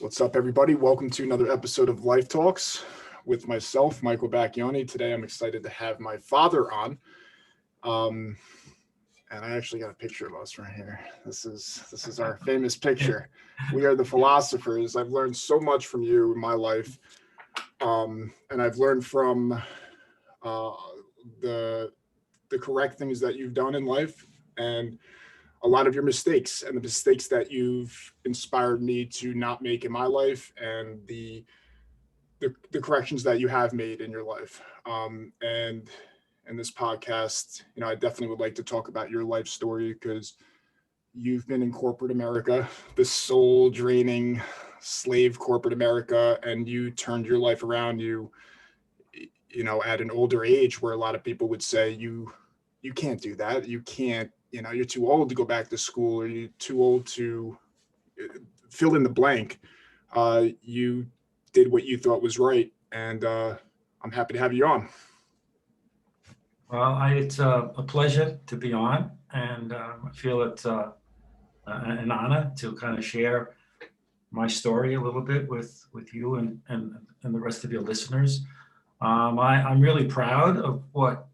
What's up, everybody? Welcome to another episode of Life Talks with myself, Michael Bacchioni. Today, I'm excited to have my father on. And I actually got a picture of us right here. This is our famous picture. We are the philosophers. I've learned so much from you in my life, and I've learned from the correct things that you've done in life, and a lot of your mistakes and the mistakes that you've inspired me to not make in my life, and the corrections that you have made in your life. And in this podcast, I definitely would like to talk about your life story, because you've been in corporate America, the soul draining slave corporate America, and you turned your life around. At an older age, where a lot of people would say you can't do that. You can't, you're too old to go back to school, or you're too old to fill in the blank. You did what you thought was right, and I'm happy to have you on. Well, it's a pleasure to be on, and I feel it's an honor to kind of share my story a little bit with you and the rest of your listeners. I'm really proud of what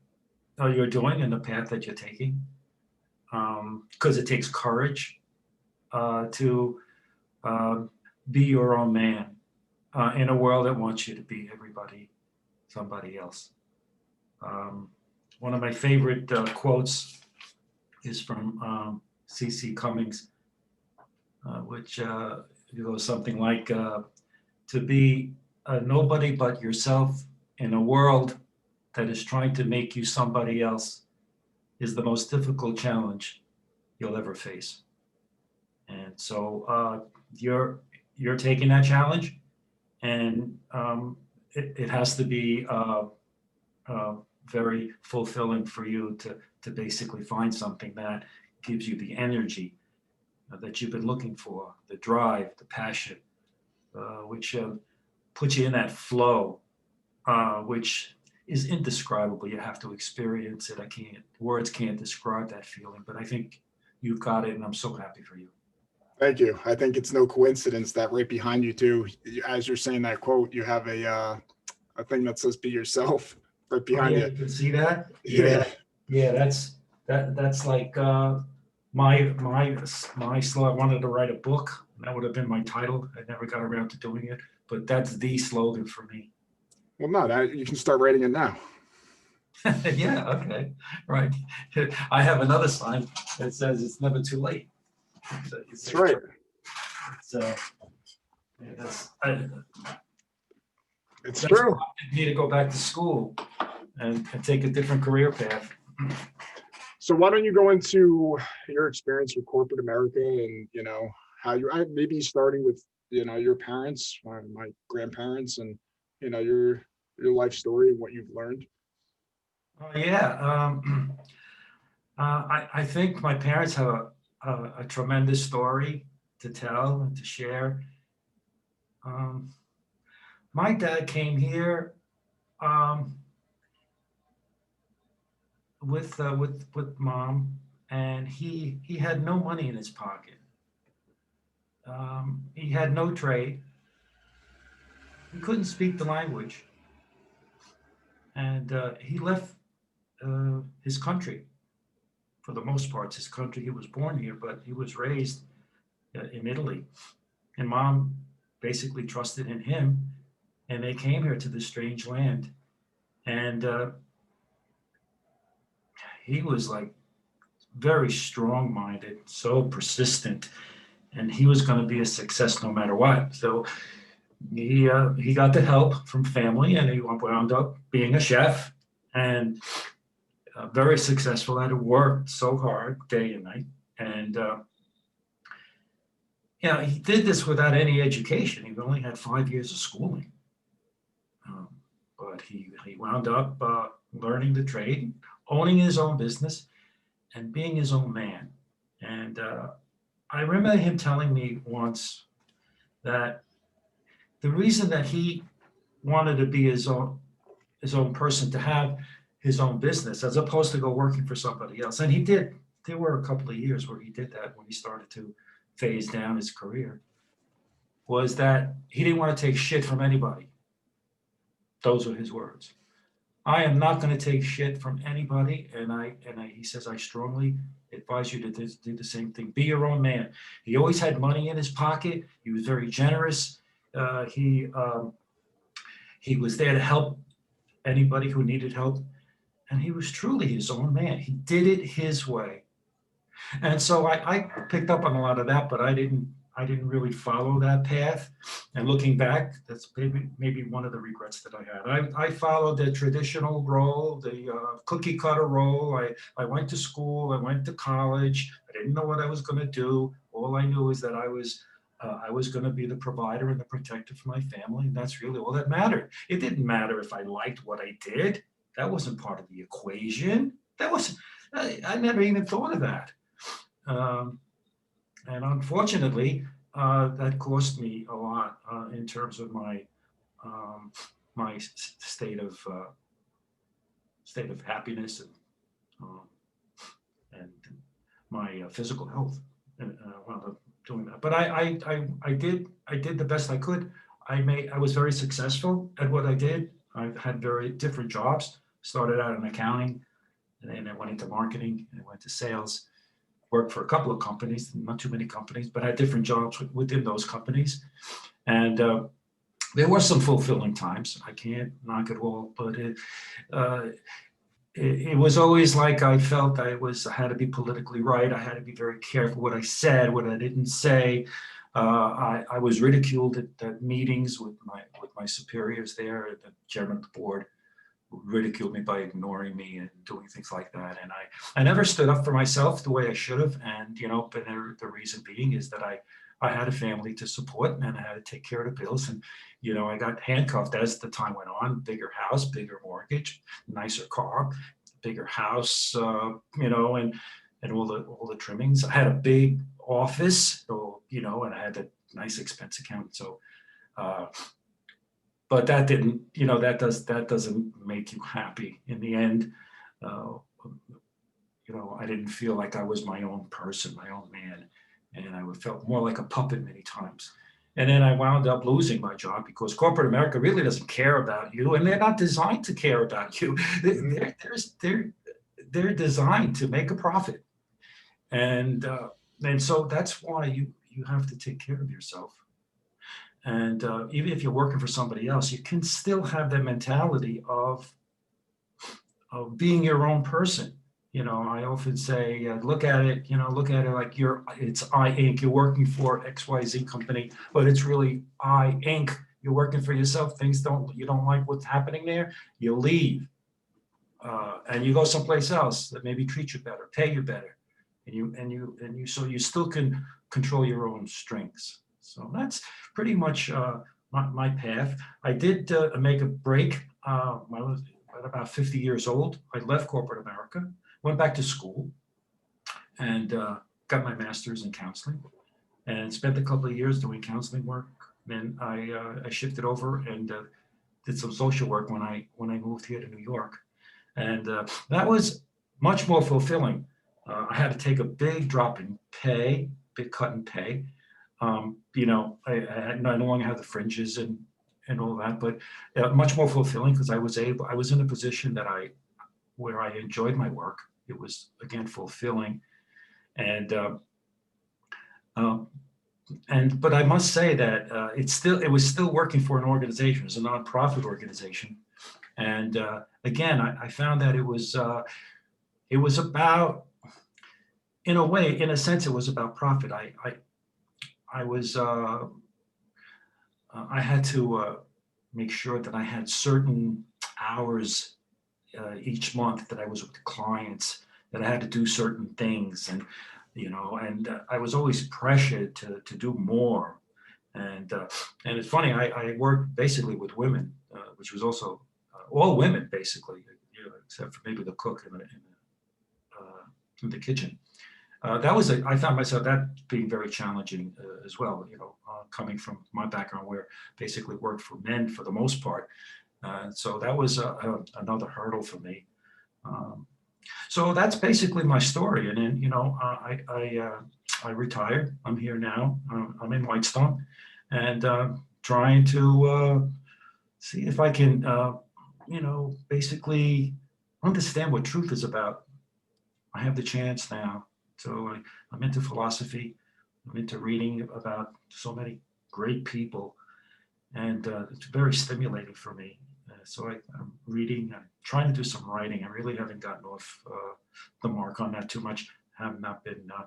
you're doing and the path that you're taking, because it takes courage to be your own man in a world that wants you to be somebody else. One of my favorite quotes is from C.C. Cummings, which goes something like, to be nobody but yourself in a world that is trying to make you somebody else is the most difficult challenge you'll ever face. And so you're taking that challenge, and it has to be very fulfilling for you to basically find something that gives you the energy that you've been looking for, the drive, the passion, which puts you in that flow, which is indescribable. You have to experience it. Words can't describe that feeling, but I think you've got it, and I'm so happy for you. Thank you. I think it's no coincidence that right behind you too, as you're saying that quote, you have a thing that says "Be yourself" right behind you. You can see that. Yeah. That's like my slow. I wanted to write a book. That would have been my title. I never got around to doing it, but that's the slogan for me. Well, no, you can start writing it now. Yeah. Okay. Right. I have another sign that says "It's never too late." That's right. It's true. I need to go back to school and take a different career path. So why don't you go into your experience with corporate America, and how you maybe starting with your parents, my grandparents, and your life story and what you've learned. I think my parents have a tremendous story to tell and to share. My dad came here with mom, and he had no money in his pocket. He had no trade. He couldn't speak the language, and he left his country. For the most part, his country. He was born here, but he was raised in Italy, and mom basically trusted in him, and they came here to this strange land, and he was like very strong-minded, so persistent, and he was going to be a success no matter what. So he got the help from family, and he wound up being a chef, and very successful at it, worked so hard day and night. And he did this without any education. He only had 5 years of schooling. But he wound up learning the trade, owning his own business, and being his own man. And I remember him telling me once that the reason that he wanted to be his own person, to have his own business, as opposed to go working for somebody else. And he did. There were a couple of years where he did that, when he started to phase down his career. was that he didn't want to take shit from anybody. Those were his words. I am not going to take shit from anybody, and he says, I strongly advise you to do the same thing. Be your own man. He always had money in his pocket. He was very generous. He was there to help anybody who needed help, and he was truly his own man. He did it his way. And so I picked up on a lot of that, but I didn't really follow that path. And looking back, that's maybe one of the regrets that I had. I followed the traditional role, the cookie cutter role. I went to school, I went to college. I didn't know what I was going to do. All I knew is that I was going to be the provider and the protector for my family, and that's really all that mattered. It didn't matter if I liked what I did. That wasn't part of the equation. I never even thought of that. And unfortunately, that cost me a lot in terms of my state of happiness and my physical health. And wound up doing that. But I did the best I could. I was very successful at what I did. I had very different jobs. Started out in accounting, and then I went into marketing, and I went to sales. Worked for a couple of companies, not too many companies, but I had different jobs within those companies. And there were some fulfilling times. I can't knock it all, but it was always like I felt I had to be politically right. I had to be very careful what I said, what I didn't say. I was ridiculed at meetings with my superiors there, the chairman of the board. Ridiculed me by ignoring me and doing things like that. And I never stood up for myself the way I should have. And, but the reason being is that I had a family to support, and I had to take care of the bills. And, I got handcuffed as the time went on. Bigger house, bigger mortgage, nicer car, bigger house, and all the trimmings. I had a big office, and I had a nice expense account. So, but that didn't, that doesn't make you happy in the end. I didn't feel like I was my own person, my own man, and I felt more like a puppet many times. And then I wound up losing my job because corporate America really doesn't care about you, and they're not designed to care about you. They're designed to make a profit, and so that's why you have to take care of yourself. And even if you're working for somebody else, you can still have that mentality of being your own person. I often say, look at it like it's I Inc. You're working for XYZ company, but it's really I Inc. You're working for yourself. You don't like what's happening there, you leave. And you go someplace else that maybe treats you better, pay you better. So you still can control your own strengths. So that's pretty much my path. I did make a break. I was at about 50 years old. I left corporate America, went back to school, and got my master's in counseling, and spent a couple of years doing counseling work. Then I shifted over and did some social work when I moved here to New York, and that was much more fulfilling. I had to take a big drop in pay, big cut in pay. I no longer have the fringes and all that, but much more fulfilling because I was in a position where I enjoyed my work. It was, again, fulfilling. But I must say that it was still working for an organization. It was a nonprofit organization. And again, I found that it was about, in a sense, it was about profit. I had to make sure that I had certain hours each month that I was with clients, that I had to do certain things, and I was always pressured to do more. And it's funny, I worked basically with women, which was also all women basically, except for maybe the cook in the kitchen. I found myself that being very challenging as well, coming from my background where basically worked for men for the most part. So that was another hurdle for me. So that's basically my story. And then, I retired. I'm here now. I'm in Whitestone. and trying to see if I can, basically understand what truth is about. I have the chance now. So I'm into philosophy. I'm into reading about so many great people, and it's very stimulating for me. So I'm reading, I'm trying to do some writing. I really haven't gotten off the mark on that too much. Have not been, I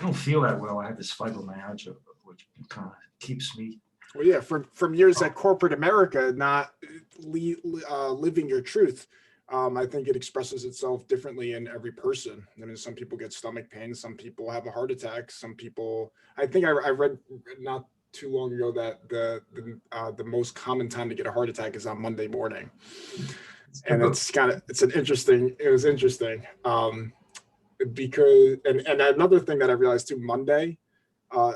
don't feel that well. I have this fibromyalgia, which kind of keeps me. Well, yeah, from years at corporate America, not living your truth. I think it expresses itself differently in every person. I mean, some people get stomach pain, some people have a heart attack, some people. I think I read not too long ago that the most common time to get a heart attack is on Monday morning, and it was interesting because and another thing that I realized too, Monday, uh,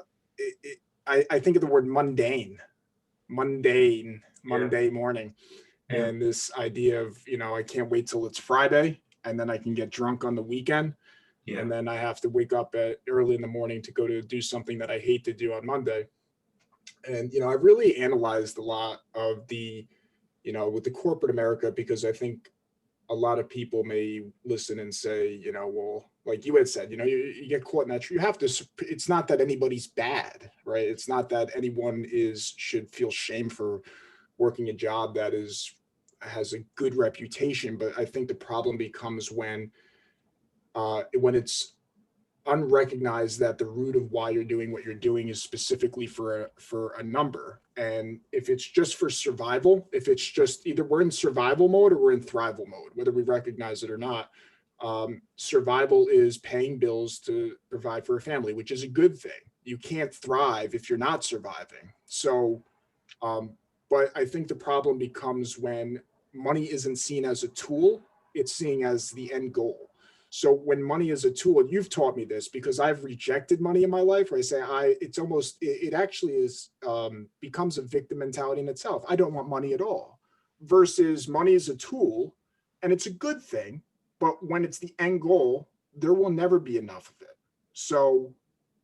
I think of the word mundane Yeah, Monday morning, yeah, and this idea of, I can't wait till it's Friday and then I can get drunk on the weekend, yeah, and then I have to wake up at early in the morning to go to do something that I hate to do on Monday. And I really analyzed a lot of the, with the corporate America, because I think a lot of people may listen and say, well, like you had said, you get caught in that. You have to. It's not that anybody's bad, right? It's not that anyone should feel shame for working a job that has a good reputation. But I think the problem becomes when it's unrecognized that the root of why you're doing what you're doing is specifically for a number. And if it's just for survival, if it's just either we're in survival mode or we're in thrival mode, whether we recognize it or not. Survival is paying bills to provide for a family, which is a good thing. You can't thrive if you're not surviving. So um, but I think the problem becomes when money isn't seen as a tool, it's seen as the end goal. So when money is a tool, and you've taught me this because I've rejected money in my life, where I say it actually is becomes a victim mentality in itself. I don't want money at all. Versus money is a tool, and it's a good thing, but when it's the end goal, there will never be enough of it. So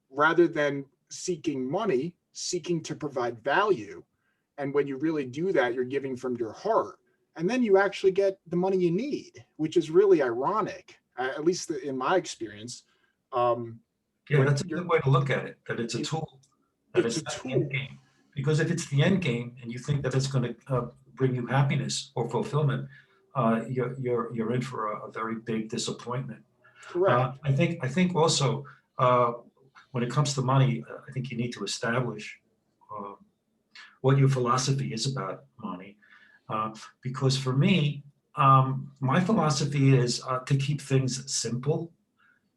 rather than seeking money, seeking to provide value, and when you really do that, you're giving from your heart. And then you actually get the money you need, which is really ironic, at least in my experience. Um, yeah. when That's a you're, good way to look at it. That it's a it, tool. That it's it's a not the end tool. game. Because if it's the end game and you think that it's going to bring you happiness or fulfillment, you're in for a very big disappointment. Correct. I think also uh, when it comes to money, I think you need to establish uh, what your philosophy is about money. Because for me, my philosophy is to keep things simple.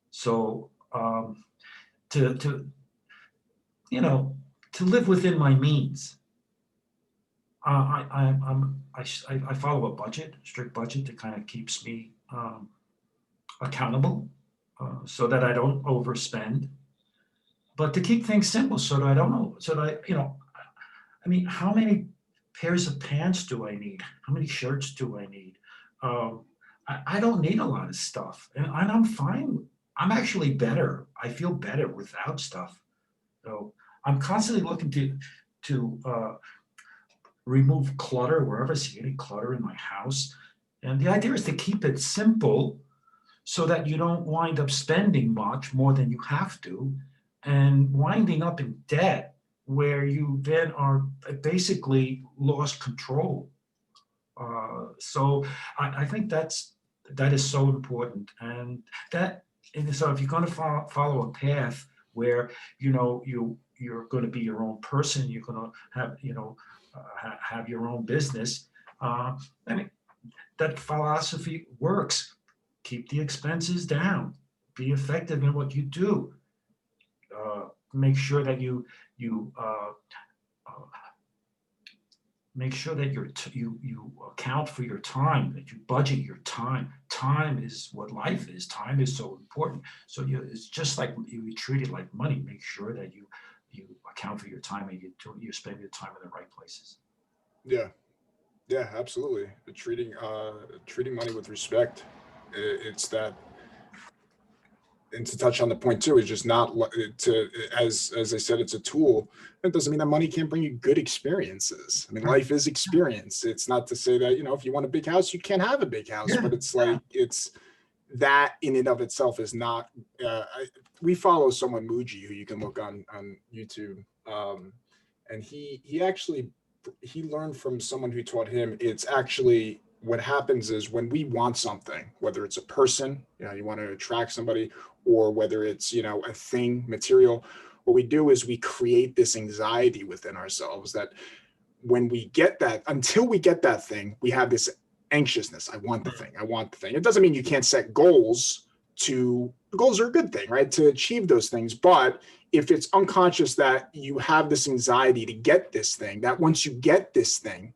So to you know to live within my means. I follow a budget, strict budget that kind of keeps me accountable, so that I don't overspend, but to keep things simple so that I don't know, so that I mean, how many pairs of pants do I need? How many shirts do I need? Um, I don't need a lot of stuff, and I'm fine. I'm actually better. I feel better without stuff. So I'm constantly looking to remove clutter wherever I see any clutter in my house. And the idea is to keep it simple so that you don't wind up spending much more than you have to and winding up in debt where you then are basically lost control. So I think that is so important, that and so if you're going to follow a path where you're going to be your own person, you're going to have have your own business. I mean, that philosophy works. Keep the expenses down. Be effective in what you do. Make sure that uh, make sure that you account for your time, that you budget your time. Time is what life is. Time is so important. So it's just like you treat it like money. Make sure that you account for your time and you spend your time in the right places. Yeah, yeah, absolutely. Treating money with respect. It's that and to touch on the point too, is just not to, as I said, it's a tool. It doesn't mean that money can't bring you good experiences. I mean, life is experience. It's not to say that, if you want a big house, you can't have a big house, but it's like, it's that in and of itself is not, we follow someone, Muji, who you can look on YouTube. And he learned from someone who taught him. It's actually, what happens is when we want something, whether it's a person, you want to attract somebody, or whether it's, a thing, material, what we do is we create this anxiety within ourselves that when we get that, until we get that thing, we have this anxiousness. I want the thing. I want the thing. It doesn't mean you can't set goals. Goals are a good thing, right? To achieve those things. But if it's unconscious that you have this anxiety to get this thing, that once you get this thing,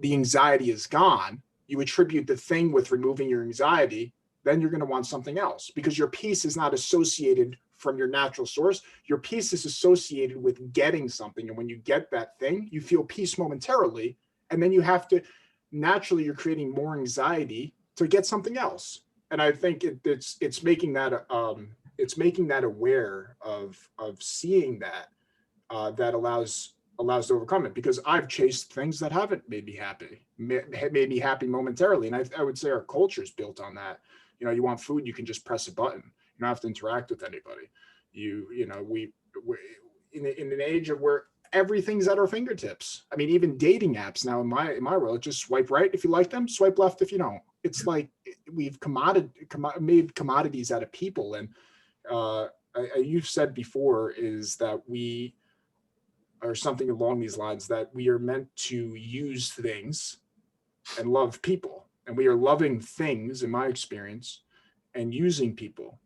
the anxiety is gone, you attribute the thing with removing your anxiety, then you're going to want something else, because your peace is not associated from your natural source. Your peace is associated with getting something. And when you get that thing, you feel peace momentarily. And then you have to, naturally, you're creating more anxiety to get something else. And I think it's making that aware of seeing that that allows to overcome it. Because I've chased things that haven't made me happy, made me happy momentarily. And I would say our culture is built on that. You want food, you can just press a button. You don't have to interact with anybody. We in an age of where everything's at our fingertips. I mean, even dating apps now in my world, just swipe right if you like them, swipe left if you don't. It's like we've made commodities out of people. And you've said before is that we are something along these lines, that we are meant to use things and love people. And we are loving things, in my experience, and using people.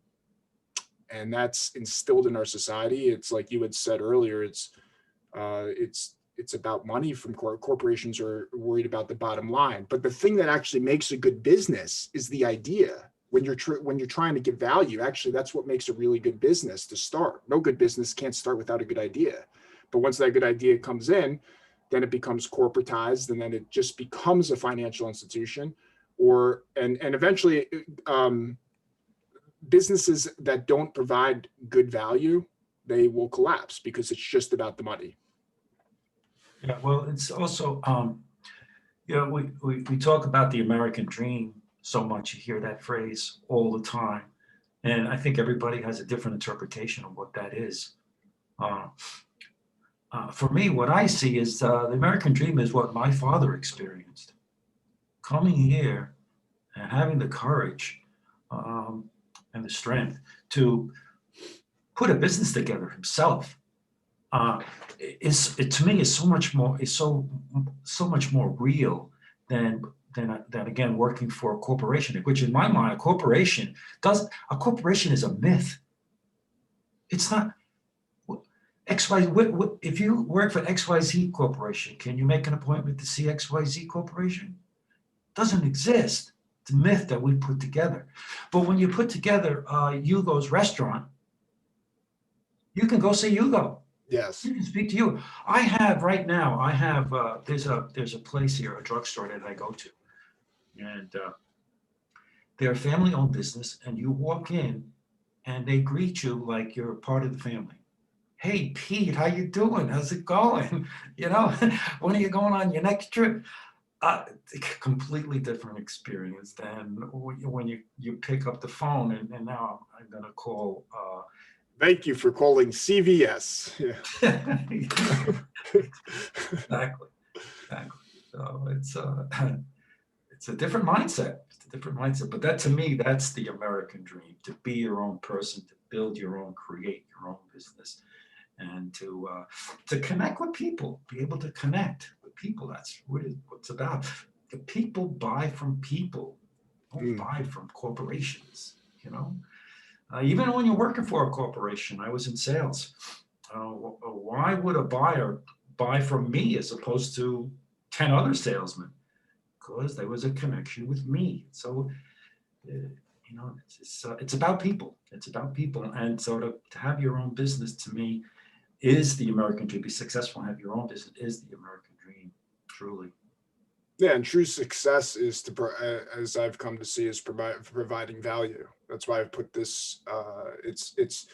And that's instilled in our society. It's like you had said earlier, it's about money. From corporations are worried about the bottom line. But the thing that actually makes a good business is the idea. When you're trying to give value, actually, that's what makes a really good business to start. No good business can't start without a good idea. But once that good idea comes in, then it becomes corporatized, and then it just becomes a financial institution, and eventually businesses that don't provide good value, they will collapse because it's just about the money. Yeah, well, it's also, we talk about the American dream so much. You hear that phrase all the time. And I think everybody has a different interpretation of what that is. For me, what I see is the American dream is what my father experienced. Coming here and having the courage and the strength to put a business together himself to me is so much more real than again working for a corporation, which in my mind a corporation is a myth. It's not XY. If you work for XYZ Corporation, can you make an appointment to see XYZ Corporation? Doesn't exist. It's a myth that we put together. But when you put together Hugo's restaurant, you can go see Hugo. Yes. You can speak to you. I have there's a place here, a drugstore that I go to, and they're a family-owned business, and you walk in and they greet you like you're a part of the family. Hey, Pete, how you doing? How's it going? When are you going on your next trip? Completely different experience than when you pick up the phone and now I'm going to call. Thank you for calling CVS. Yeah. Exactly. So it's a different mindset. It's a different mindset. But that, to me, that's the American dream: to be your own person, to build your own, create your own business, and to connect with people, be able to connect with people. That's what it's about. The people buy from people, don't buy from corporations, Even when you're working for a corporation, I was in sales. Why would a buyer buy from me as opposed to 10 other salesmen? Because there was a connection with me. So, it's about people. It's about people. And so to have your own business, to me, is the American dream. Be successful and have your own business is the American dream, truly. Yeah, and true success is as I've come to see, is providing value. That's why I've put this. It's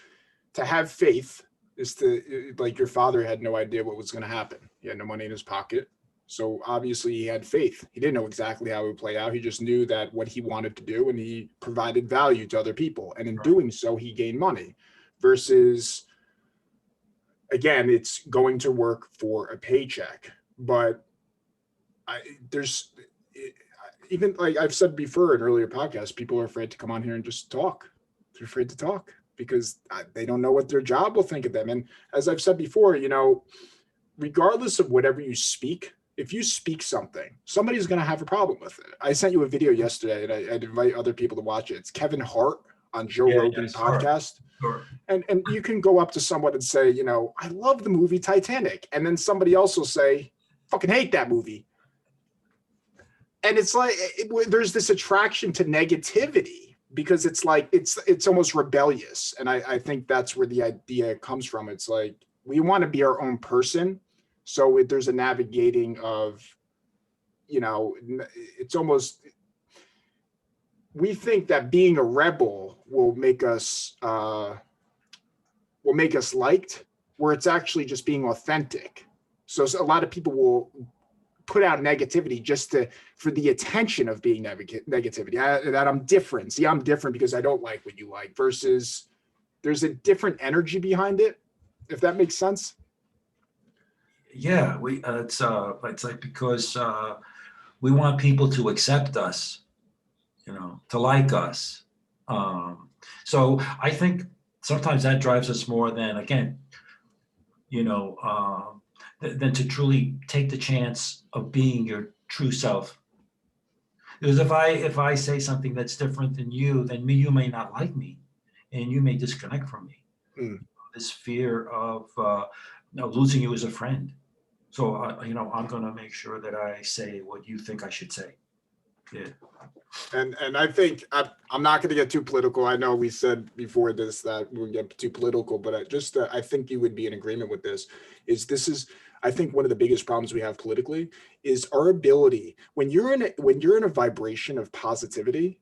to have faith is to, like, your father had no idea what was going to happen. He had no money in his pocket, so obviously he had faith. He didn't know exactly how it would play out. He just knew that what he wanted to do, and he provided value to other people, and in Right. doing so, he gained money. Versus, again, it's going to work for a paycheck, but there's even, like I've said before in earlier podcasts, people are afraid to come on here and just talk. They're afraid to talk because they don't know what their job will think of them. And as I've said before, regardless of whatever you speak, if you speak something, somebody's going to have a problem with it. I sent you a video yesterday, and I'd invite other people to watch it. It's Kevin Hart on Joe Yeah, Rogan podcast. Sure. And you can go up to someone and say, I love the movie Titanic. And then somebody else will say, fucking hate that movie. And it's like, there's this attraction to negativity because it's like, it's almost rebellious. And I think that's where the idea comes from. It's like, we want to be our own person. So there's a navigating of, it's almost, we think that being a rebel will make us liked, where it's actually just being authentic. So a lot of people will put out negativity just for the attention of being negativity. That I'm different. See, I'm different because I don't like what you like, versus there's a different energy behind it, if that makes sense. Yeah, it's like, because we want people to accept us, to like us. So I think sometimes that drives us more than, again, than to truly take the chance of being your true self. Because if I say something that's different than you, then you may not like me, and you may disconnect from me. Mm. This fear of losing you as a friend. So I'm going to make sure that I say what you think I should say. Yeah. And I think I'm not going to get too political. I know we said before this that we would get too political, but I think you would be in agreement with this. I think one of the biggest problems we have politically is our ability, when you're in a vibration of positivity,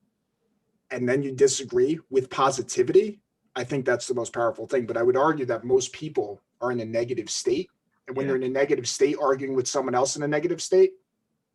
and then you disagree with positivity. I think that's the most powerful thing. But I would argue that most people are in a negative state, and when they're in a negative state, arguing with someone else in a negative state,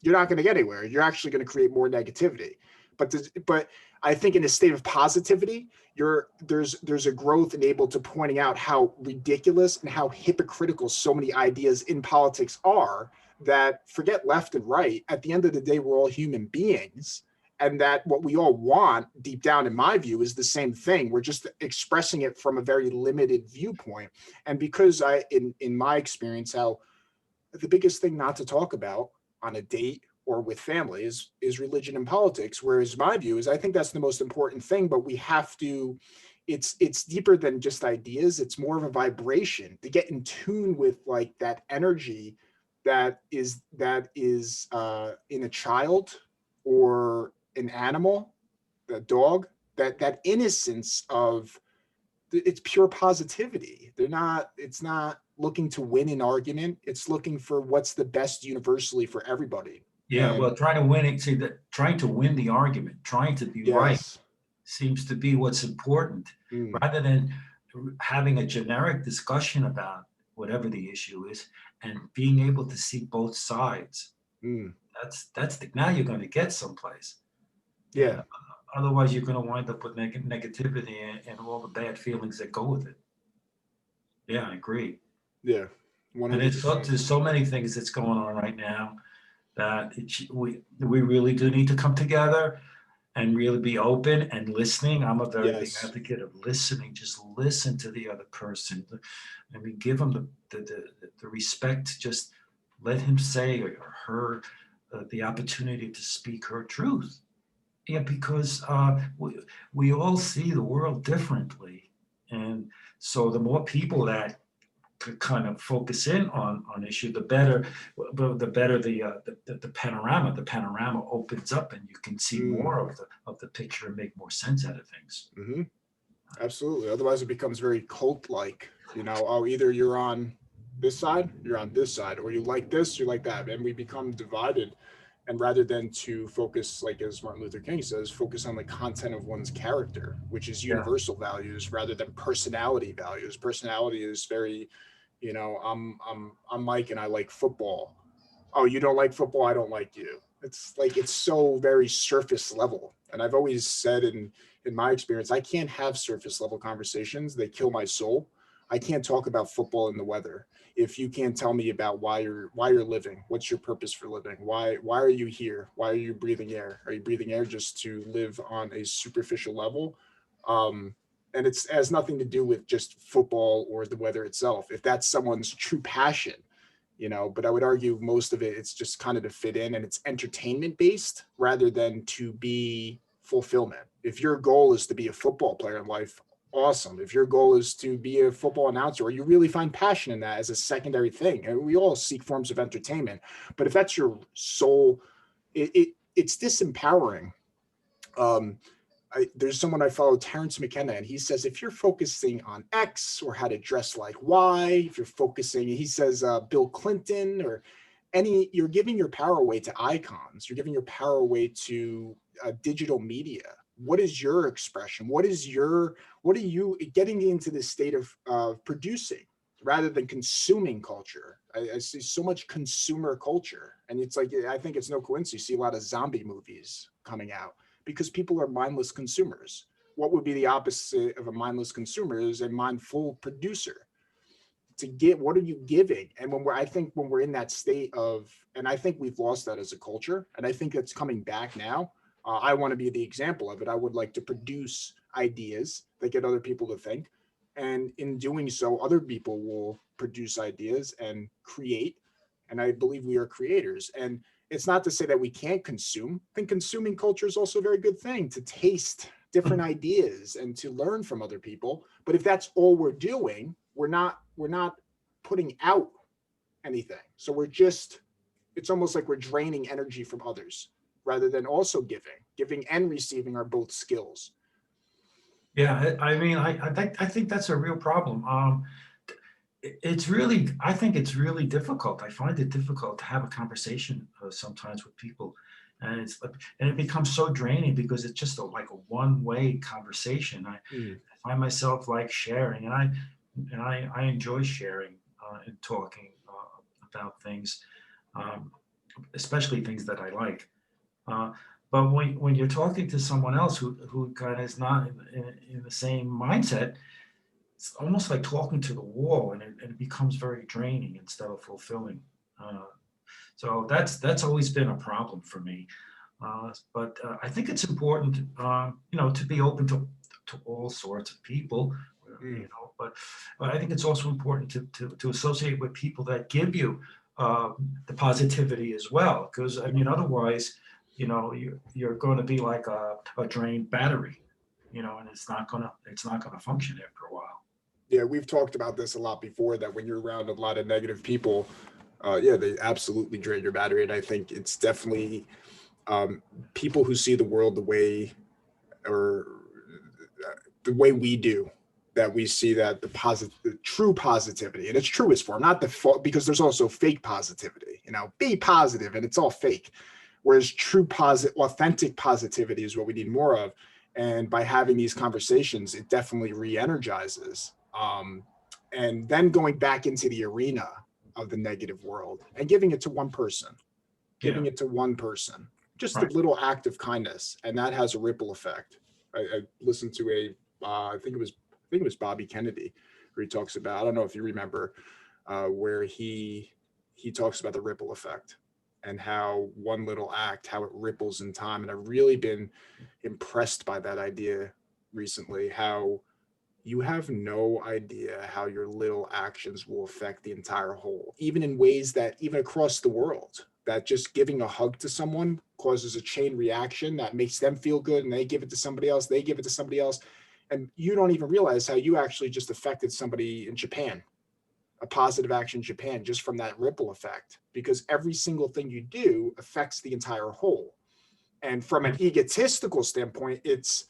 you're not going to get anywhere. You're actually going to create more negativity. But I think in a state of positivity, there's a growth enabled to pointing out how ridiculous and how hypocritical so many ideas in politics are, that forget left and right. At the end of the day, we're all human beings. And that what we all want deep down, in my view, is the same thing. We're just expressing it from a very limited viewpoint. And because in my experience, how the biggest thing not to talk about on a date or with family is religion and politics. Whereas my view is, I think that's the most important thing, but we have to, it's deeper than just ideas. It's more of a vibration to get in tune with, like, that energy that is in a child or an animal, the dog, that innocence of, it's pure positivity. It's not looking to win an argument. It's looking for what's the best universally for everybody. Yeah, well, And trying to win the argument, trying to be right, yes. seems to be what's important, rather than having a generic discussion about whatever the issue is and being able to see both sides. Mm. Now you're going to get someplace. Yeah. Otherwise, you're going to wind up with negativity and all the bad feelings that go with it. Yeah, I agree. Yeah. And there's so many things that's going on right now that we really do need to come together and really be open and listening. I'm a very big advocate of listening. Just listen to the other person. I mean, give them the respect. Just let him say or her the opportunity to speak her truth. Yeah, because we all see the world differently, and so the more people that kind of focus in on issue, the better. The better the panorama. The panorama opens up, and you can see more of the picture and make more sense out of things. Mm-hmm. Absolutely. Otherwise, it becomes very cult-like. Either you're on this side, you're on this side, or you like this, you like that, and we become divided. And rather than to focus, like as Martin Luther King says, focus on the content of one's character, which is Yeah. universal values rather than personality values. Personality is very, I'm Mike and I like football. Oh, you don't like football, I don't like you. It's like it's so very surface level. And I've always said in my experience, I can't have surface level conversations. They kill my soul. I can't talk about football and the weather if you can't tell me about why you're living. What's your purpose for living? Why are you here? Why are you breathing air? Are you breathing air just to live on a superficial level? Um, and it has nothing to do with just football or the weather itself. If that's someone's true passion, but I would argue most of it's just kind of to fit in, and it's entertainment based rather than to be fulfillment. If your goal is to be a football player in life, awesome. If your goal is to be a football announcer, or you really find passion in that as a secondary thing, and we all seek forms of entertainment, but if that's your sole, it's disempowering. um there's someone I follow, Terrence McKenna, and he says if you're focusing on X or how to dress like Y, if you're focusing, he says Bill Clinton or you're giving your power away to icons. You're giving your power away to digital media. What is your expression? What are you getting into this state of producing rather than consuming culture? I see so much consumer culture, and it's like I think it's no coincidence you see a lot of zombie movies coming out because people are mindless consumers. What would be the opposite of a mindless consumer is a mindful producer. To get, what are you giving? And I think when we're in that state of, and I think we've lost that as a culture, and I think that's coming back now. I want to be the example of it. I would like to produce ideas that get other people to think. And in doing so, other people will produce ideas and create. And I believe we are creators. And it's not to say that we can't consume. I think consuming culture is also a very good thing, to taste different ideas and to learn from other people. But if that's all we're doing, we're not putting out anything. So it's almost like we're draining energy from others rather than also giving and receiving are both skills. Yeah, I mean, I think that's a real problem. It's really, I think it's really difficult. I find it difficult to have a conversation sometimes with people, and and it becomes so draining because it's just like a one-way conversation. Mm. I find myself like sharing, and I enjoy sharing and talking about things, um, especially things that I like. Uh, but when you're talking to someone else who kind of is not in the same mindset, it's almost like talking to the wall, and it becomes very draining instead of fulfilling. Uh, so that's always been a problem for me. But I think it's important, to be open to all sorts of people, Mm. But I think it's also important to associate with people that give you the positivity as well, because I mean, otherwise, you're going to be like a drained battery, and it's not gonna function after a while. Yeah, we've talked about this a lot before, that when you're around a lot of negative people, yeah, they absolutely drain your battery. And I think it's definitely um, people who see the world or the way we do, that we see that the true positivity, and its truest form, not the fault, because there's also fake positivity. Be positive, and it's all fake. Whereas true positive, authentic positivity is what we need more of. And by having these conversations, it definitely re-energizes. And then going back into the arena of the negative world and giving it to one person, Yeah, giving it to one person, just a right. little act of kindness, and that has a ripple effect. I listened to I think it was Bobby Kennedy, where he talks about, I don't know if you remember, where he talks about the ripple effect and how one little act, how it ripples in time. And I've really been impressed by that idea recently, how you have no idea how your little actions will affect the entire whole, even in ways that even across the world, that just giving a hug to someone causes a chain reaction that makes them feel good, and they give it to somebody else, they give it to somebody else. And you don't even realize how you actually just affected somebody in Japan, a positive action in Japan, just from that ripple effect, because every single thing you do affects the entire whole. And from an egotistical standpoint, it's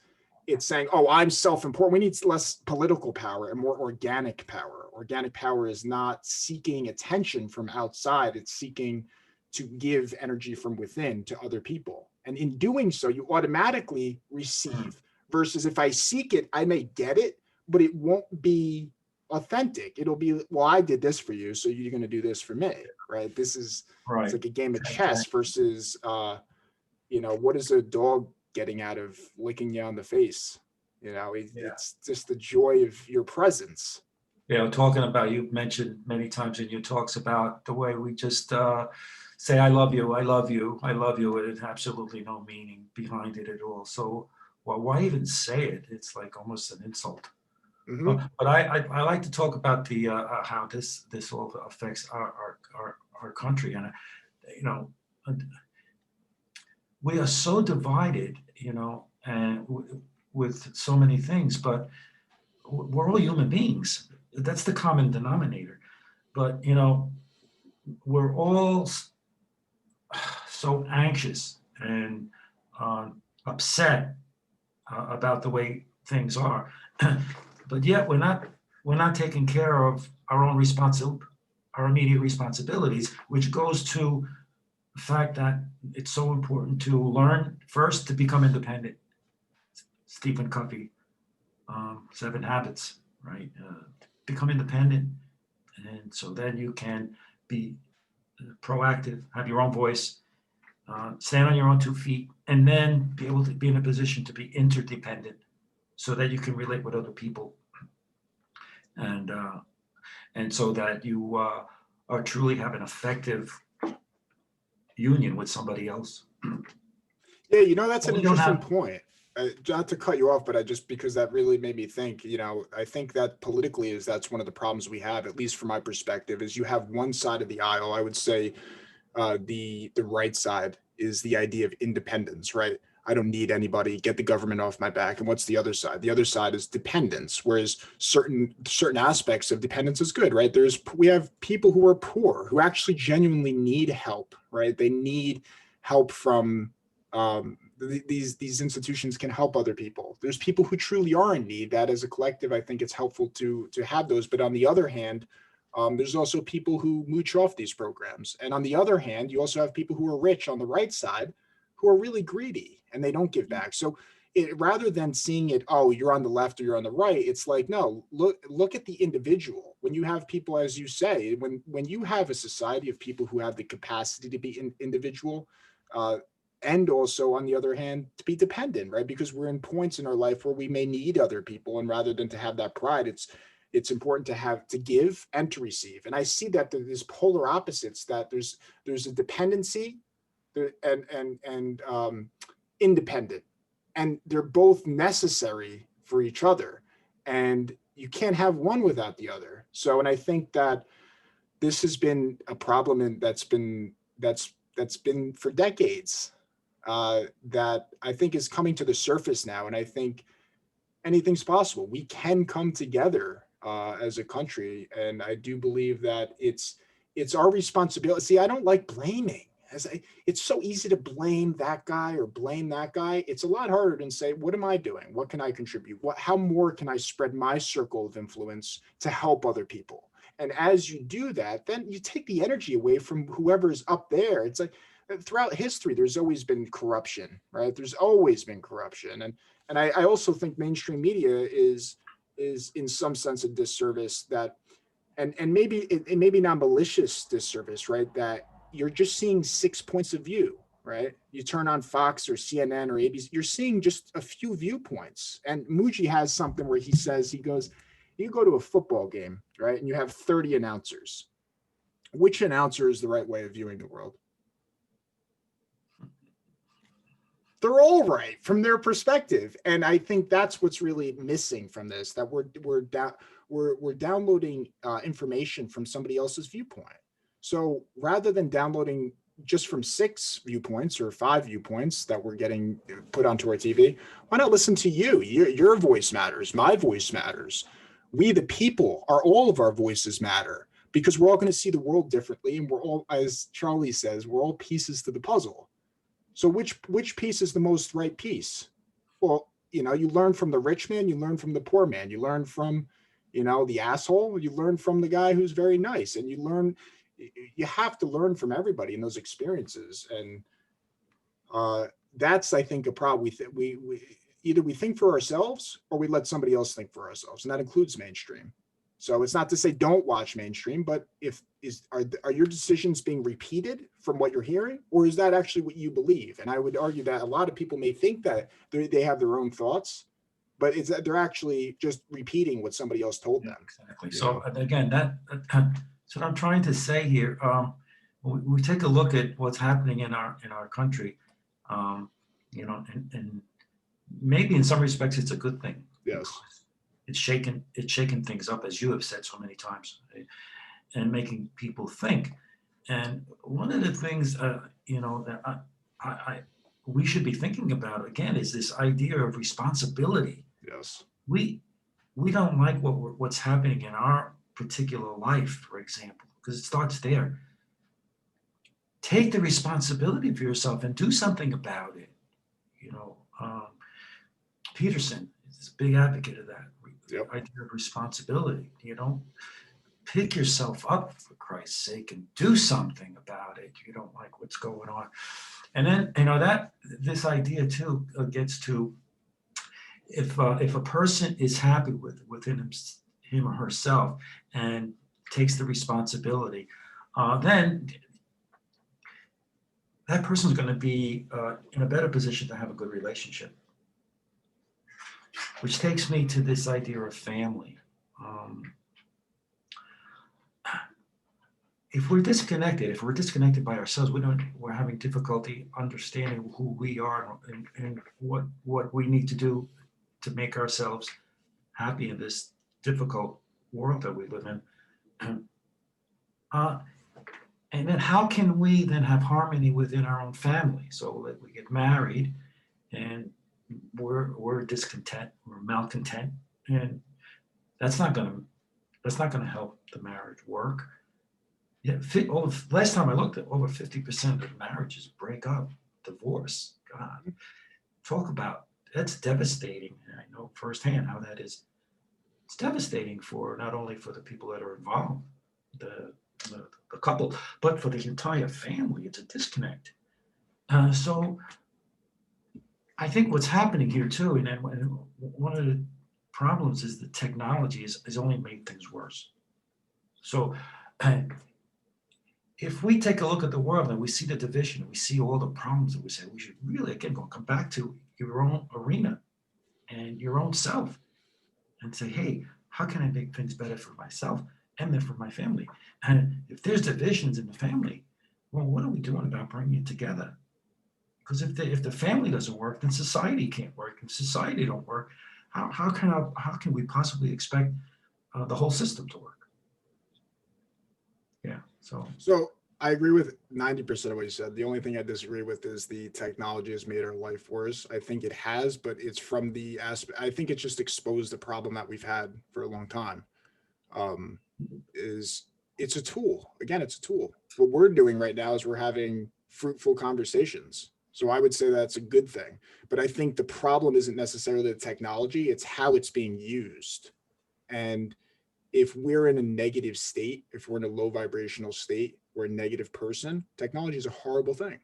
saying, oh, I'm self-important. We need less political power and more organic power. Organic power is not seeking attention from outside. It's seeking to give energy from within to other people. And in doing so, you automatically receive, versus if I seek it, I may get it, but it won't be authentic. It'll be, well, I did this for you, so you're going to do this for me, right? This is, it's Right. like a game of chess versus, what is a dog getting out of licking you on the face? Yeah. It's just the joy of your presence. Talking about, you mentioned many times in your talks about the way we just say, I love you, I love you, I love you, and it's absolutely no meaning behind it at all. So, well, why even say it? It's like almost an insult. Mm-hmm. But I like to talk about the how this all affects our country, and we are so divided, and with so many things, but we're all human beings. That's the common denominator. But we're all so anxious and upset about the way things are, but yet we're not taking care of our own our immediate responsibilities, which goes to the fact that it's so important to learn first to become independent. Stephen Covey, 7 Habits, right? Become independent, and so then you can be proactive, have your own voice, stand on your own 2 feet, and then be able to be in a position to be interdependent, so that you can relate with other people, and so that you are truly have an effective union with somebody else. Yeah, that's an We don't interesting have. point. Not to cut you off, but I just, because that really made me think, I think that politically that's one of the problems we have, at least from my perspective, is you have one side of the aisle. I would say the right side is the idea of independence, right? I don't need anybody, get the government off my back. And what's the other side? The other side is dependence, whereas certain aspects of dependence is good, right? We have people who are poor who actually genuinely need help, right? They need help from these institutions can help other people. There's people who truly are in need that as a collective, I think it's helpful to have those. But on the other hand, there's also people who mooch off these programs. And on the other hand, you also have people who are rich on the right side who are really greedy and they don't give back. So rather than seeing it, oh, you're on the left or you're on the right, it's like, no, look at the individual. When you have people, as you say, when you have a society of people who have the capacity to be individual, and also on the other hand to be dependent, right? Because we're in points in our life where we may need other people, and rather than to have that pride, it's important to give and to receive. And I see that there's polar opposites, that there's a dependency and independent, and they're both necessary for each other, and you can't have one without the other. So, and I think that this has been a problem, and that's been for decades, that I think is coming to the surface now. And I think anything's possible. We can come together as a country, and I do believe that it's our responsibility. See, I don't like blaming. It's so easy to blame that guy or blame that guy. It's a lot harder than say, what am I doing? What can I contribute? How more can I spread my circle of influence to help other people? And as you do that, then you take the energy away from whoever's up there. It's like throughout history, there's always been corruption, right? There's always been corruption. And I also think mainstream media is in some sense a disservice, that, and maybe it may be not malicious disservice, right? That you're just seeing 6 points of view, right? You turn on Fox or CNN or ABC, you're seeing just a few viewpoints. And Muji has something where he goes, you go to a football game, right? And you have 30 announcers. Which announcer is the right way of viewing the world? They're all right from their perspective. And I think that's what's really missing from this, that we're downloading information from somebody else's viewpoint. So rather than downloading just from 6 viewpoints or 5 viewpoints that we're getting put onto our TV, why not listen to you? Your voice matters. My voice matters. We, the people, all of our voices matter, because we're all going to see the world differently. And we're all, as Charlie says, we're all pieces to the puzzle. So which piece is the most right piece? Well, you learn from the rich man, you learn from the poor man, you learn from, the asshole, you learn from the guy who's very nice, and you learn, you have to learn from everybody in those experiences. And that's, I think, a problem. We either we think for ourselves or we let somebody else think for ourselves. And that includes mainstream. So it's not to say don't watch mainstream, but are your decisions being repeated from what you're hearing, or is that actually what you believe? And I would argue that a lot of people may think that they have their own thoughts, but it's that they're actually just repeating what somebody else told them. Exactly. So again, that's what I'm trying to say here. We take a look at what's happening in our country, and maybe in some respects it's a good thing. Yes. It's shaking things up, as you have said so many times, right? And making people think. And one of the things that we should be thinking about again is this idea of responsibility. Yes. We don't like what's happening in our particular life, for example, because it starts there. Take the responsibility for yourself and do something about it. Peterson is a big advocate of that. Yep. Idea of responsibility. Pick yourself up, for Christ's sake, and do something about it. You don't like what's going on. And then, that this idea too gets to, if a person is happy within him or herself and takes the responsibility, then that person's going to be in a better position to have a good relationship. Which takes me to this idea of family. If we're disconnected by ourselves, we're having difficulty understanding who we are and what we need to do to make ourselves happy in this difficult world that we live in. And then how can we then have harmony within our own family? So that we get married and we're discontent, we're malcontent, and that's not gonna help the marriage work. Yeah, last time I looked at over 50% of marriages break up, divorce. God, talk about, that's devastating. And I know firsthand how that is. It's devastating for not only for the people that are involved, the couple, but for the entire family. It's a disconnect. So I think what's happening here too, and one of the problems is the technology has only made things worse. So if we take a look at the world and we see the division, and we see all the problems that we say, we should really, again, come back to your own arena and your own self and say, hey, how can I make things better for myself and then for my family? And if there's divisions in the family, well, what are we doing about bringing it together? Because if the family doesn't work, then society can't work. If society don't work, how can we possibly expect the whole system to work? Yeah. So I agree with 90% of what you said. The only thing I disagree with is the technology has made our life worse. I think it has, but it's from the aspect. I think it's just exposed the problem that we've had for a long time. It's a tool. Again, it's a tool. What we're doing right now is we're having fruitful conversations. So I would say that's a good thing. But I think the problem isn't necessarily the technology, it's how it's being used. And if we're in a negative state, if we're in a low vibrational state, we're a negative person, technology is a horrible thing.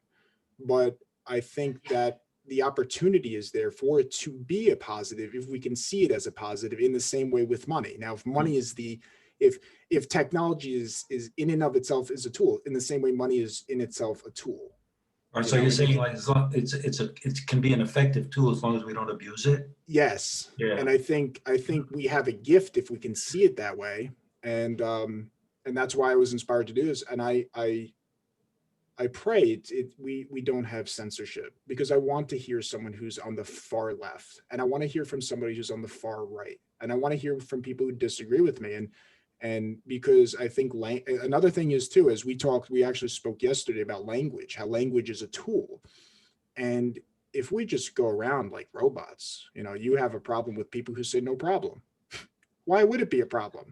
But I think that the opportunity is there for it to be a positive if we can see it as a positive, in the same way with money. Now, if money is if technology is in and of itself is a tool, in the same way money is in itself a tool. All right, so you're saying like it can be an effective tool as long as we don't abuse it? Yes. Yeah. And I think we have a gift if we can see it that way. And that's why I was inspired to do this. And I pray we don't have censorship, because I want to hear someone who's on the far left, and I want to hear from somebody who's on the far right, and I want to hear from people who disagree with me. And because I think another thing is too, as we actually spoke yesterday about language, how language is a tool. And if we just go around like robots, you have a problem with people who say no problem. Why would it be a problem?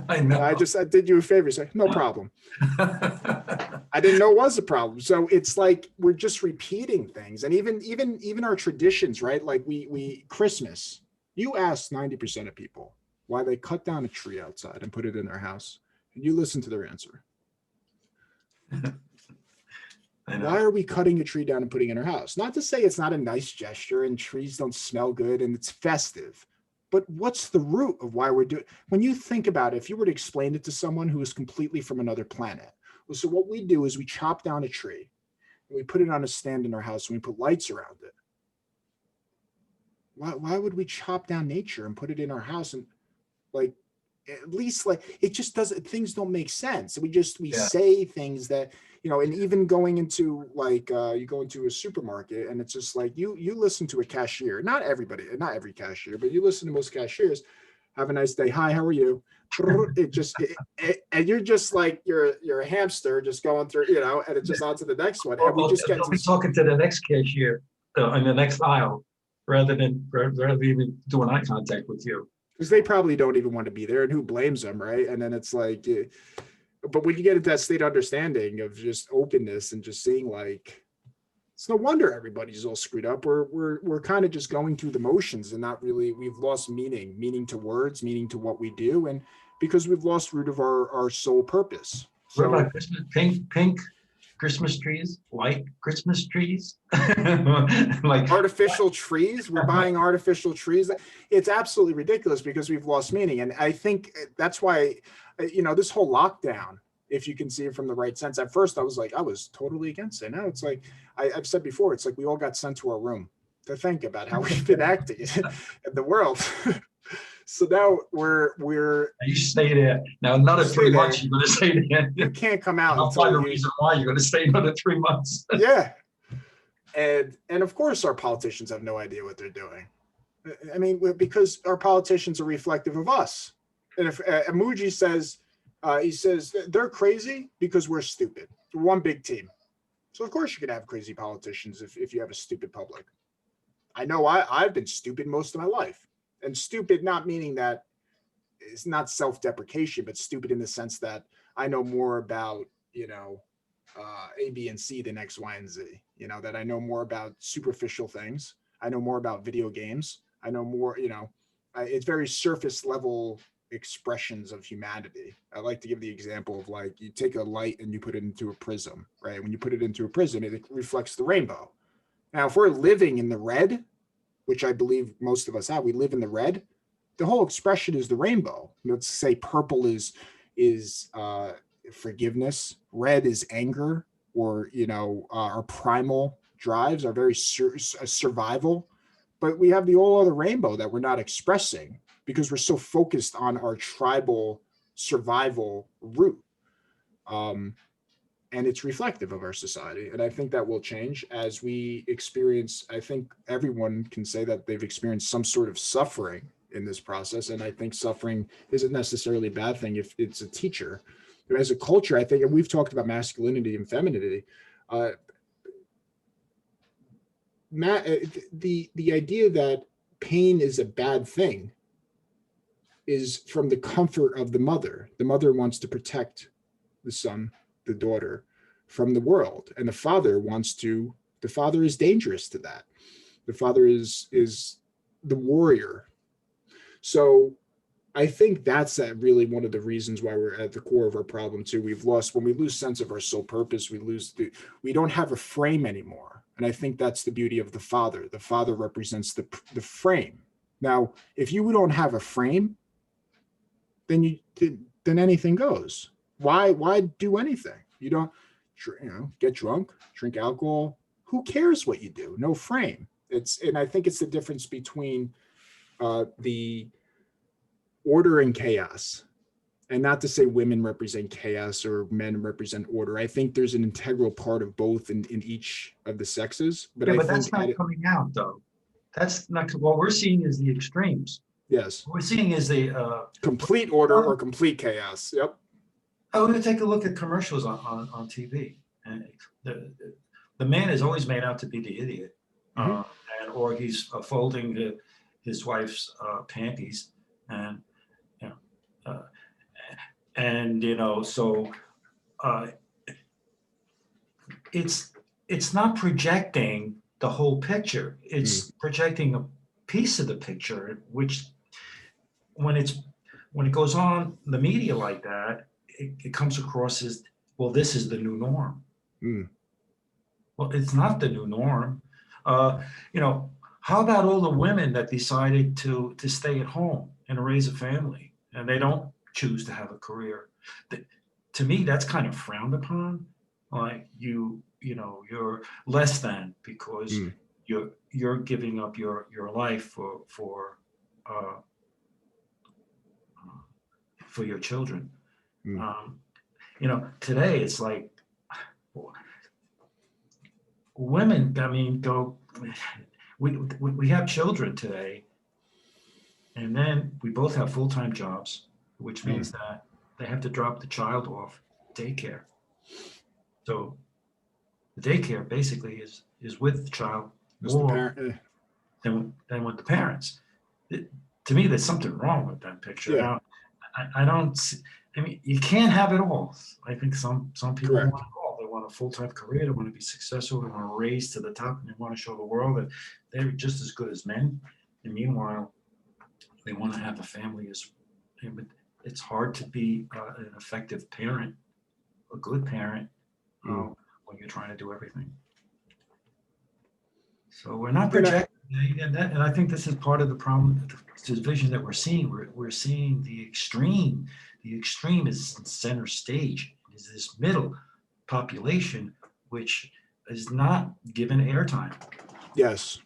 I know. I did you a favor, say no problem. I didn't know it was a problem. So it's like we're just repeating things. And even our traditions, right? Like we Christmas, you ask 90% of people why they cut down a tree outside and put it in their house, and you listen to their answer. I know. Why are we cutting a tree down and putting it in our house? Not to say it's not a nice gesture and trees don't smell good and it's festive, but what's the root of why we're doing? When you think about it, if you were to explain it to someone who is completely from another planet, well, so what we do is we chop down a tree and we put it on a stand in our house and we put lights around it. Why would we chop down nature and put it in our house? And like, at least like, it just doesn't, things don't make sense. We Yeah. say things that, you know, and even going into like, you go into a supermarket and it's just like, you listen to a cashier, not everybody, not every cashier, but you listen to most cashiers, have a nice day. Hi, how are you? And you're just like, you're a hamster just going through, you know, and it's just on to the next one. And we just get They'll be talking to the next cashier in the next aisle rather than even doing eye contact with you. because they probably don't even want to be there, and who blames them, right? And then it's like, but when you get into that state of understanding of just openness and just seeing like, it's no wonder everybody's all screwed up. We're kind of just going through the motions and not really, we've lost meaning to words, meaning to what we do, and because we've lost root of our sole purpose. What So about Christmas? Pink Christmas trees, white Christmas trees, like artificial trees, we're buying artificial trees. It's absolutely ridiculous because we've lost meaning. And I think that's why, you know, this whole lockdown, if you can see it from the right sense, at first I was like, I was totally against it. Now it's like, I've said before, it's like we all got sent to our room to think about how we've been acting in the world. So now you stay there. Now another Stay 3 there. months you're gonna stay there. you can't come out I'll find until a you, reason why you're gonna stay another 3 months. yeah. And of course our politicians have no idea what they're doing. I mean, because our politicians are reflective of us. And if Emoji says, he says they're crazy because we're stupid. We're one big team. So of course you can have crazy politicians if you have a stupid public. I know I've been stupid most of my life. And stupid not meaning that it's not self-deprecation, but stupid in the sense that I know more about, you know, A, B, and C than X, Y, and Z. You know, that I know more about superficial things. I know more about video games. I know more, you know, it's very surface level expressions of humanity. I like to give the example of like, you take a light and you put it into a prism, right? When you put it into a prism, it reflects the rainbow. Now, if we're living in the red, which I believe most of us have, we live in the red, the whole expression is the rainbow. Let's say purple is forgiveness, red is anger, or, you know, our primal drives are very survival. But we have the whole other rainbow that we're not expressing because we're so focused on our tribal survival route. And it's reflective of our society. And I think that will change as we experience, I think everyone can say that they've experienced some sort of suffering in this process. And I think suffering isn't necessarily a bad thing if it's a teacher. But as a culture, I think, and we've talked about masculinity and femininity, the idea that pain is a bad thing is from the comfort of the mother. The mother wants to protect the son, the daughter, from the world, and the father is dangerous to that. The father is the warrior. So I think that's really one of the reasons why we're at the core of our problem too. When we lose sense of our sole purpose, we don't have a frame anymore. And I think that's the beauty of the father. The father represents the frame. Now, if you don't have a frame, then anything goes. Why do anything? You don't, you know, get drunk, drink alcohol. Who cares what you do? No frame. And I think it's the difference between the order and chaos. And not to say women represent chaos or men represent order. I think there's an integral part of both in each of the sexes. But But that's not coming out though. That's not what we're seeing is the extremes. Yes. What we're seeing is the complete order or complete chaos. Yep. Oh, we take a look at commercials on TV, and the man is always made out to be the idiot, or he's folding his wife's panties, and so it's not projecting the whole picture. It's projecting a piece of the picture, which when it goes on the media like that, it comes across as well, this is the new norm. Mm. Well, it's not the new norm. You know, how about all the women that decided to stay at home and raise a family, and they don't choose to have a career? To me, that's kind of frowned upon. Like you know, you're less than because Mm. you're giving up your life uh, for your children. Mm. Um, you know, today it's like women. I mean, go. We have children today, and then we both have full-time jobs, which Mm. means that they have to drop the child off daycare. So the daycare basically is with the child Just the more parent. than with the parents. To me, there's something wrong with that picture. Yeah, Now, I don't. I mean, you can't have it all. I think some people want correct. it all. They want a full-time career. They want to be successful. They want to raise to the top, and they want to show the world that they're just as good as men. And meanwhile, they want to have a family as. But it's hard to be an effective parent, a good parent, Mm. when you're trying to do everything. So we're not And I, projecting, and I think this is part of the problem, the division that we're seeing. We're seeing the extreme. The extreme is center stage. Is this middle population, which is not given airtime. yes.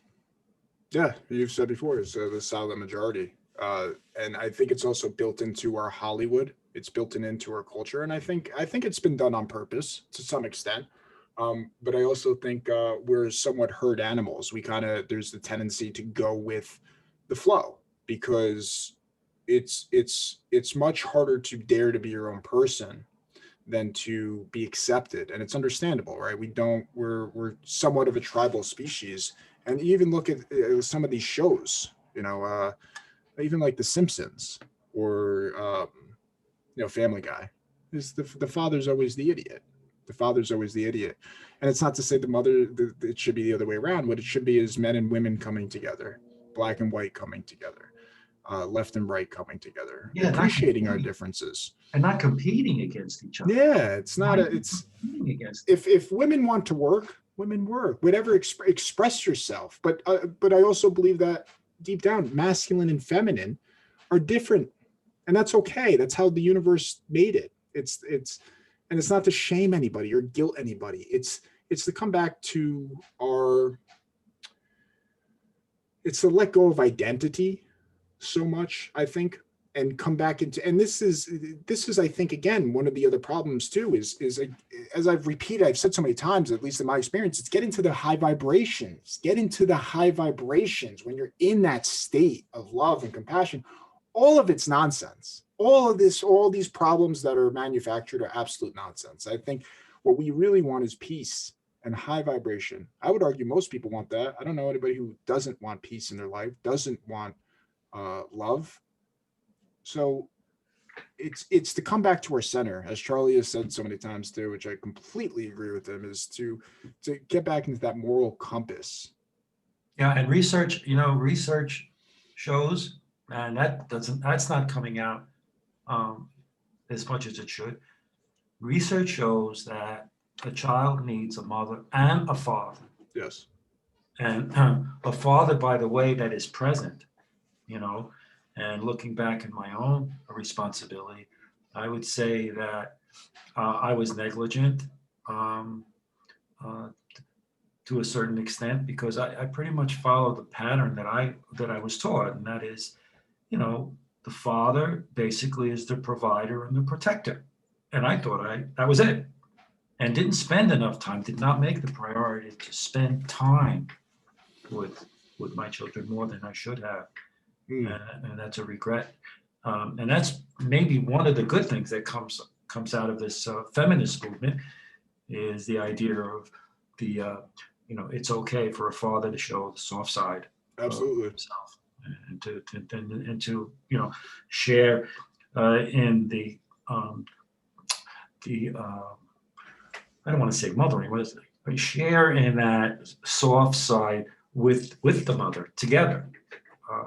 Yeah, you've said before, it's the silent majority. And I think it's also built into our Hollywood. It's built into our culture, and I think it's been done on purpose to some extent. But I also think we're somewhat herd animals. We kind of there's the tendency to go with the flow because it's much harder to dare to be your own person than to be accepted, and it's understandable, right? We're somewhat of a tribal species, and you even look at some of these shows, even like The Simpsons or Family Guy. Is the father's always the idiot? The father's always the idiot, and it's not to say the mother. It should be the other way around. What it should be is men and women coming together, black and white coming together, left and right coming together, Yeah, appreciating our differences. and not competing against each other. Yeah, it's Why not are a. you It's competing against? if women want to work, women work. Whatever, express yourself. But I also believe that deep down, masculine and feminine are different, and that's okay. That's how the universe made it. And it's not to shame anybody or guilt anybody. It's to come back to our. It's to let go of identity so much, I think, and come back into. And this is I think again one of the other problems too is as I've said so many times, at least in my experience, it's get into the high vibrations. Get into the high vibrations when you're in that state of love and compassion. All of it's nonsense. All these problems that are manufactured are absolute nonsense. I think what we really want is peace and high vibration. I would argue most people want that. I don't know anybody who doesn't want peace in their life, doesn't want love. So it's to come back to our center, as Charlie has said so many times too, which I completely agree with him, is to get back into that moral compass. Yeah, and research shows, and that's not coming out um, as much as it should. Research shows that a child needs a mother and a father, Yes. and a father, by the way, that is present. You know, and looking back in my own responsibility, I would say that I was negligent. Um, uh, to a certain extent because I pretty much followed the pattern that I was taught, and that is, the father basically is the provider and the protector, and I thought that was it, and didn't spend enough time, did not make the priority to spend time with my children more than I should have, Mm. and that's a regret, and that's maybe one of the good things that comes out of this feminist movement is the idea of the it's okay for a father to show the soft side of Absolutely. himself and to share in the I don't want to say mothering, what is it? But share in that soft side with the mother together.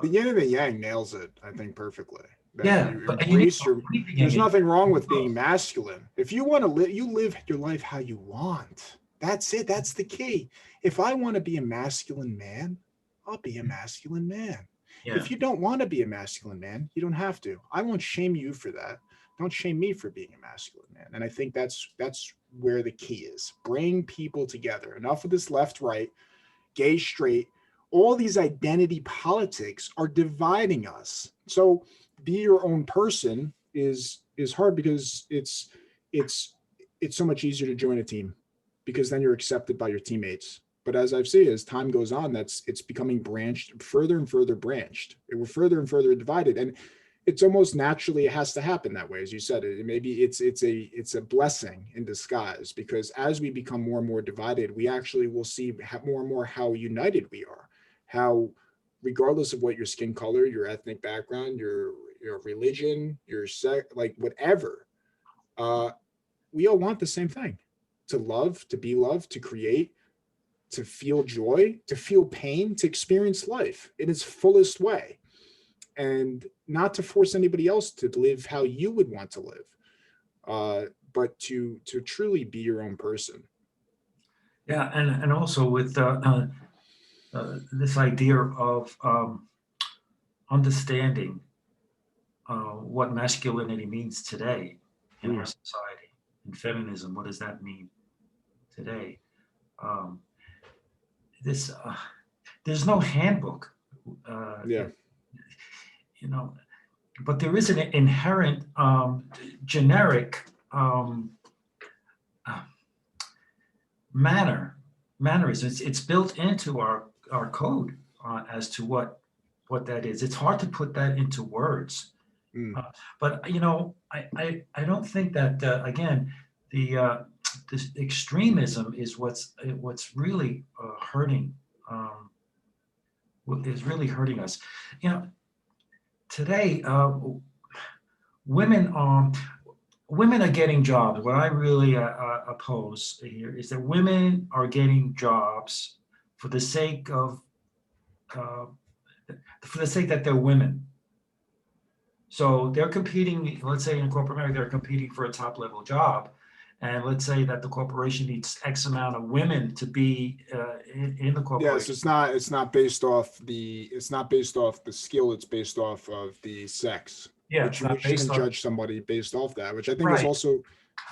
The yin and the yang nails it, I think, perfectly. that Yeah, you but you need embrace to your, believe there's in nothing wrong with being yourself. masculine. If you want to live, you live your life how you want. That's it. That's the key. If I want to be a masculine man, I'll be a masculine man. Yeah, If you don't want to be a masculine man, you don't have to. I won't shame you for that. Don't shame me for being a masculine man. And I think that's where the key is. Bring people together. Enough of this left, right, gay, straight. All these identity politics are dividing us. So be your own person is hard because it's it's so much easier to join a team because then you're accepted by your teammates. But as I've seen, as time goes on, it's becoming branched further and further branched. We're further and further divided, and it's almost naturally it has to happen that way, as you said. Maybe it's a blessing in disguise because as we become more and more divided, we actually will see more and more how united we are. How, regardless of what your skin color, your ethnic background, your religion, your sex, like whatever, uh, we all want the same thing: to love, to be loved, to create, to feel joy, to feel pain, to experience life in its fullest way, and not to force anybody else to live how you would want to live, but to truly be your own person. yeah, and also with this idea of understanding what masculinity means today in our Mm, society, and feminism. What does that mean today? Um, this there's no handbook, uh, yeah, you know, but there is an inherent generic uh, manner mannerism. It's built into our code as to what that is. It's hard to put that into words. mm, Uh, but I don't think that again the this extremism is what's really hurting what is really hurting us. You know, today women women are getting jobs. What I really oppose here is that women are getting jobs for the sake of uh, for the sake that they're women. So they're competing, let's say in corporate America, they're competing for a top level job. And let's say that the corporation needs X amount of women to be in the yes. corporation. It's not based off the skill. It's based off of the sex, Yeah, which it's we not based shouldn't on, judge somebody based off that, which I think is right. also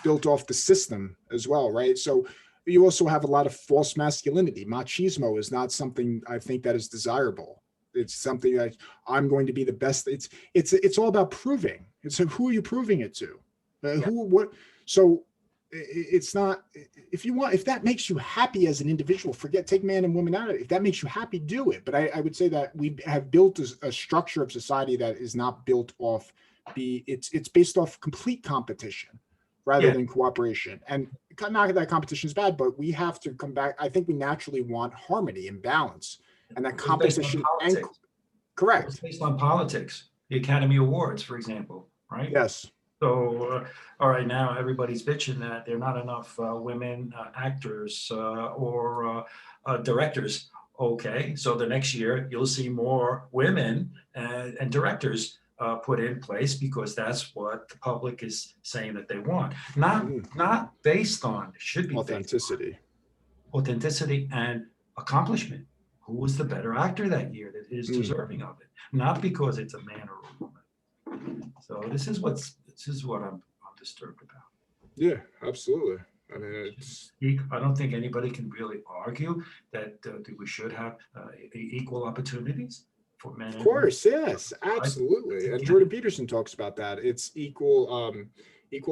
built off the system as well, right? So you also have a lot of false masculinity. Machismo is not something I think that is desirable. It's something that I'm going to be the best. It's all about proving. It's who are you proving it to? Yeah. Who what? So it's not, if that makes you happy as an individual, forget, take man and woman out of it. If that makes you happy, do it. But I would say that we have built a structure of society that is not built off it's based off complete competition rather Yeah. than cooperation. And not that competition is bad, but we have to come back. I think we naturally want harmony and balance, and that It's based on competition and politics. It's correct. based on politics. The Academy Awards, for example, right? Yes. So, all right, now everybody's bitching that there are not enough women actors or directors. Okay, so the next year you'll see more women and directors put in place because that's what the public is saying that they want. Mhm. Not based on, should be based Authenticity. on authenticity and accomplishment. Who was the better actor that year that is Mm. deserving of it? Not because it's a man or a woman. So this is what I'm disturbed about. Yeah, absolutely. I mean, it's I don't think anybody can really argue that we should have equal opportunities for men of and women. course, yes, I absolutely. And get Jordan it. Peterson talks about that. It's equal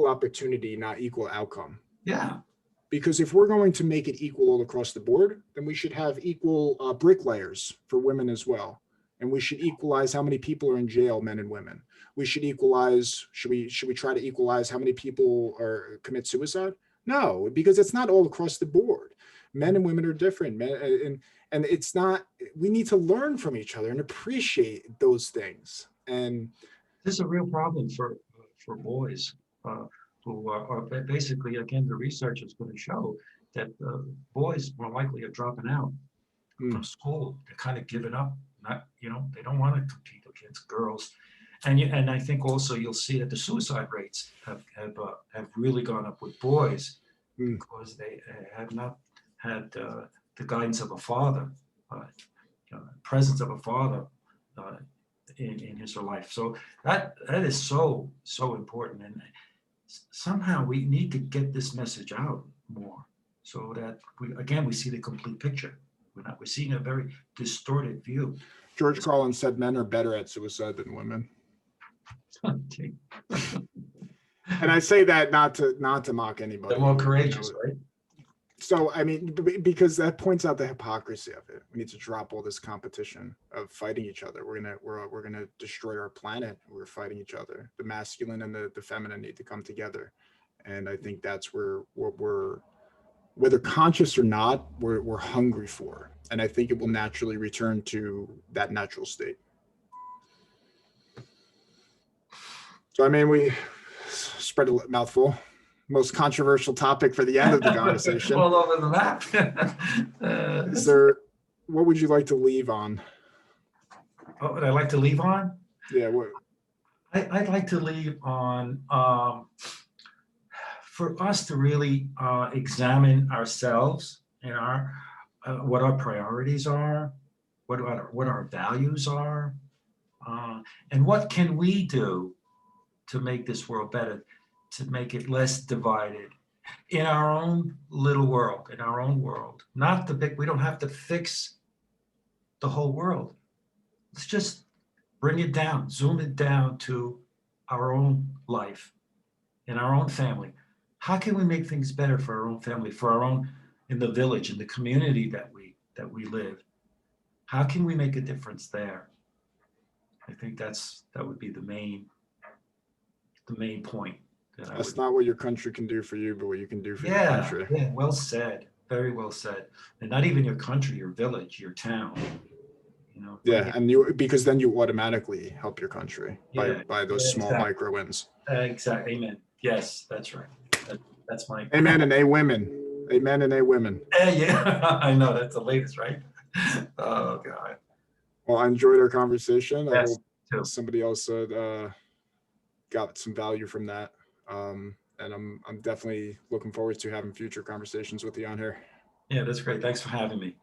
opportunity, not equal outcome. Yeah, Because if we're going to make it equal all across the board, then we should have equal bricklayers for women as well, and we should equalize how many people are in jail, men and women. We should equalize. Should we try to equalize how many people are commit suicide? No, because it's not all across the board. Men and women are different. And it's not. We need to learn from each other and appreciate those things. And this is a real problem for boys uh, who are basically, again, the research is going to show that boys more likely are dropping out mm, from school. They're kind of giving up. Not, they don't want to compete against girls. And I think also you'll see that the suicide rates have really gone up with boys because they have not had the guidance of a father, presence of a father in his or life. So that is so important, and somehow we need to get this message out more so that we see the complete picture. We're seeing a very distorted view. George Carlin said men are better at suicide than women. Okay. And I say that not to mock anybody. They're more courageous, right? So, I mean, because that points out the hypocrisy of it. We need to drop all this competition of fighting each other. We're gonna destroy our planet. We're fighting each other. The masculine and the feminine need to come together. And I think that's where we're whether conscious or not, we're hungry for. And I think it will naturally return to that natural state. So, I mean, we spread a mouthful. Most controversial topic for the end of the conversation. All over the map. What would you like to leave on? What would I like to leave on? Yeah, I'd like to leave on for us to really examine ourselves and what our priorities are, what our values are, and what can we do to make this world better, to make it less divided in our own little world, in our own world. Not the big, we don't have to fix the whole world. Let's just bring it down, zoom it down to our own life, in our own family. How can we make things better for our own family, for our own, in the village, in the community that we live? How can we make a difference there? I think that would be the main point. That's not what your country can do for you, but what you can do for your country. Yeah, well said. Very well said. And not even your country, your village, your town. Yeah, and because then you automatically help your country by those small micro wins. Exactly. Amen. Yes, that's right. That's my amen. And a women. Amen and a women. Yeah, I know that's the latest, right? Oh God. Well, I enjoyed our conversation. Yes, I hope somebody else got some value from that. And I'm definitely looking forward to having future conversations with you on here. Yeah, that's great. Thanks for having me.